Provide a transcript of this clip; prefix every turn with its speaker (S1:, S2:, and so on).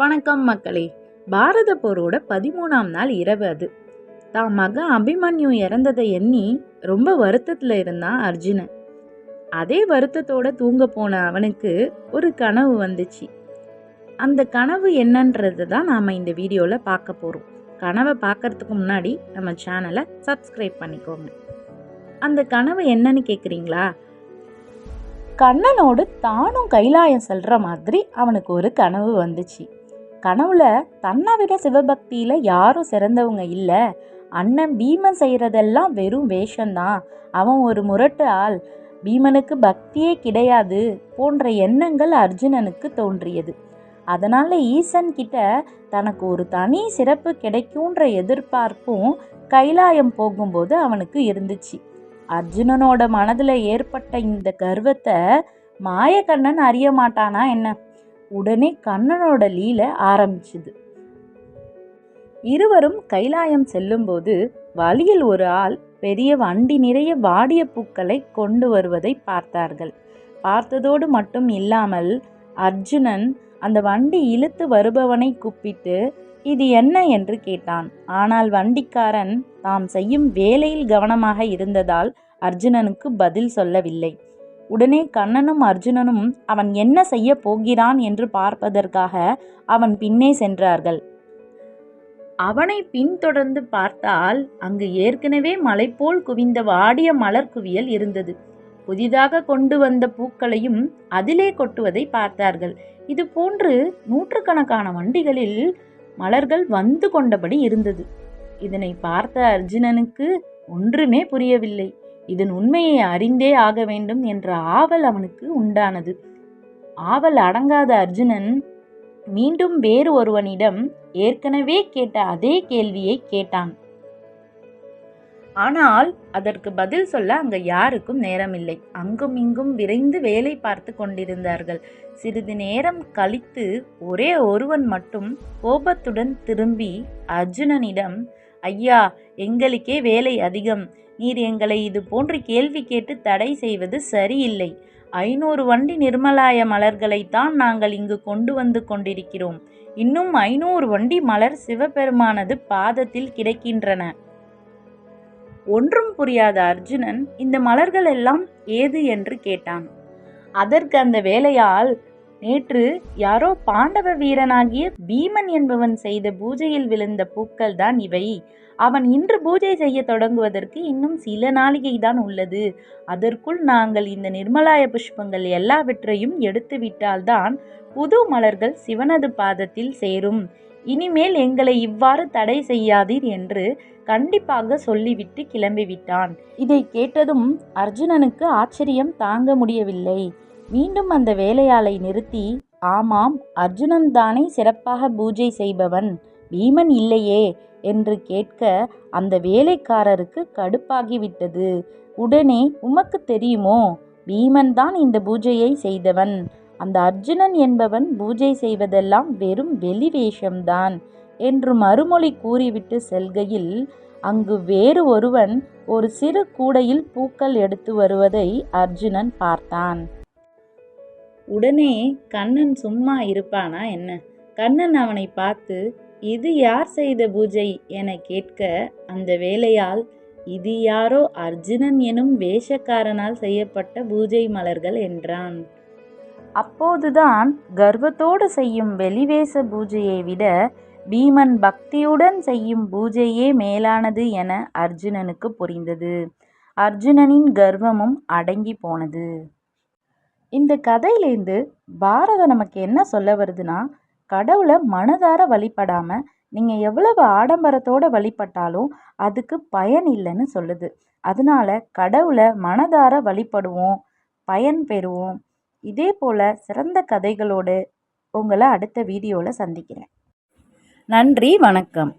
S1: வணக்கம் மக்களே. பாரத போரோட 13ஆம் நாள் இரவு அது. தான் மகன் அபிமன்யு இறந்ததை எண்ணி ரொம்ப வருத்தத்தில் இருந்தான் அர்ஜுனன். அதே வருத்தத்தோட தூங்க போன அவனுக்கு ஒரு கனவு வந்துச்சு. அந்த கனவு என்னன்றது தான் நாம் இந்த வீடியோவில் பார்க்க போகிறோம். கனவை பார்க்கறதுக்கு முன்னாடி நம்ம சேனலை சப்ஸ்கிரைப் பண்ணிக்கோங்க. அந்த கனவு என்னன்னு கேட்குறீங்களா? கண்ணனோடு தானும் கைலாயம் செல்ற மாதிரி அவனுக்கு ஒரு கனவு வந்துச்சு. கனவுல தன்னை விட சிவபக்தியில யாரும் சிறந்தவங்க இல்லை, அண்ணன் பீமன் செய்யறதெல்லாம் வெறும் வேஷம்தான், அவன் ஒரு முரட்டு ஆள், பீமனுக்கு பக்தியே கிடையாது போன்ற எண்ணங்கள் அர்ஜுனனுக்கு தோன்றியது. அதனால ஈசன் கிட்ட தனக்கு ஒரு தனி சிறப்பு கிடைக்கும்ன்ற எதிர்பார்ப்பும் கைலாயம் போகும்போது அவனுக்கு இருந்துச்சு. அர்ஜுனனோட மனதுல ஏற்பட்ட இந்த கர்வத்தை மாயக்கண்ணன் அறிய மாட்டானா என்ன? உடனே கண்ணனோட லீலை ஆரம்பிச்சுது. இருவரும் கைலாயம் செல்லும்போது வழியில் ஒரு ஆள் பெரிய வண்டி நிறைய வாடிய பூக்களை கொண்டு வருவதை பார்த்தார்கள். பார்த்ததோடு மட்டும் இல்லாமல் அர்ஜுனன் அந்த வண்டி இழுத்து வருபவனை கூப்பிட்டு இது என்ன என்று கேட்டான். ஆனால் வண்டிக்காரன் தாம் செய்யும் வேலையில் கவனமாக இருந்ததால் அர்ஜுனனுக்கு பதில் சொல்லவில்லை. உடனே கண்ணனும் அர்ஜுனனும் அவன் என்ன செய்ய போகிறான் என்று பார்ப்பதற்காக அவன் பின்னே சென்றார்கள். அவனை பின்தொடர்ந்து பார்த்தால் அங்கு ஏற்கனவே மலை போல் குவிந்த வாடிய மலர் குவியல் இருந்தது. புதிதாக கொண்டு வந்த பூக்களையும் அதிலே கொட்டுவதை பார்த்தார்கள். இது போன்று நூற்றுக்கணக்கான வண்டிகளில் மலர்கள் வந்து கொண்டபடி இருந்தது. இதனை பார்த்த அர்ஜுனனுக்கு ஒன்றுமே புரியவில்லை. இதன் உண்மையை அறிந்தே ஆக வேண்டும் என்ற ஆவல் அவனுக்கு உண்டானது. ஆவல் அடங்காத அர்ஜுனன் மீண்டும் வேறு ஒருவனிடம் ஏற்கனவே கேட்ட அதே கேள்வியை கேட்டான். ஆனால் அதற்கு பதில் சொல்ல அங்க யாருக்கும் நேரமில்லை. அங்கும் இங்கும் விரைந்து வேலை பார்த்து கொண்டிருந்தார்கள். சிறிது நேரம் கழித்து ஒரே ஒருவன் மட்டும் கோபத்துடன் திரும்பி அர்ஜுனனிடம், ஐயா, எங்களுக்கே வேலை அதிகம், நீர் எங்களை இது போன்று கேள்வி கேட்டு தடை செய்வது சரியில்லை. 500 வண்டி நிர்மலாய மலர்களைத்தான் நாங்கள் இங்கு கொண்டு வந்து கொண்டிருக்கிறோம். இன்னும் 500 வண்டி மலர் சிவபெருமானது பாதத்தில் கிடைக்கின்றன. ஒன்றும் புரியாத அர்ஜுனன் இந்த மலர்கள் எல்லாம் ஏது என்று கேட்டான். அதற்கு அந்த வேலையால், நேற்று யாரோ பாண்டவ வீரனாகிய பீமன் என்பவன் செய்த பூஜையில் விழுந்த பூக்கள் தான் இவை. அவன் இன்று பூஜை செய்ய தொடங்குவதற்கு இன்னும் சில நாளிகை தான் உள்ளது. அதற்குள் நாங்கள் இந்த நிர்மலாய புஷ்பங்கள் எல்லாவற்றையும் எடுத்து விட்டால்தான் புது மலர்கள் சிவனது பாதத்தில் சேரும். இனிமேல் எங்களை இவ்வாறு தடை செய்யாதீர் என்று கண்டிப்பாக சொல்லிவிட்டு கிளம்பிவிட்டான். இதை கேட்டதும் அர்ஜுனனுக்கு ஆச்சரியம் தாங்க முடியவில்லை. மீண்டும் அந்த வேலையாளை நிறுத்தி, ஆமாம், அர்ஜுனன் தானே சிறப்பாக பூஜை செய்பவன், பீமன் இல்லையே என்று கேட்க அந்த வேலைக்காரருக்கு கடுப்பாகிவிட்டது. உடனே, உமக்கு தெரியுமோ, பீமன் தான் இந்த பூஜையை செய்தவன், அந்த அர்ஜுனன் என்பவன் பூஜை செய்வதெல்லாம் வெறும் வெளி வேஷம்தான் என்று மறுமொழி கூறிவிட்டு செல்கையில் அங்கு வேறு ஒருவன் ஒரு சிறு கூடையில் பூக்கள் எடுத்து வருவதை அர்ஜுனன் பார்த்தான். உடனே கண்ணன் சும்மா இருப்பானா என்ன? கண்ணன் அவனை பார்த்து, இது யார் செய்த பூஜை என கேட்க அந்த வேலையால், இது யாரோ அர்ஜுனன் எனும் வேஷக்காரனால் செய்யப்பட்ட பூஜை மலர்கள் என்றான். அப்போதுதான் கர்வத்தோடு செய்யும் வெளிவேச பூஜையை விட பீமன் பக்தியுடன் செய்யும் பூஜையே மேலானது என அர்ஜுனனுக்கு புரிந்தது. அர்ஜுனனின் கர்வமும் அடங்கி போனது. இந்த கதையிலேருந்து பாரதம் நமக்கு என்ன சொல்ல வருதுன்னா, கடவுளை மனதார வழிபடாம நீங்கள் எவ்வளவு ஆடம்பரத்தோடு வழிபட்டாலும் அதுக்கு பயன் இல்லைன்னு சொல்லுது. அதனால கடவுளை மனதார வழிபடுவோம், பயன் பெறுவோம். இதே போல் சிறந்த கதைகளோடு உங்களை அடுத்த வீடியோவில் சந்திக்கிறேன். நன்றி, வணக்கம்.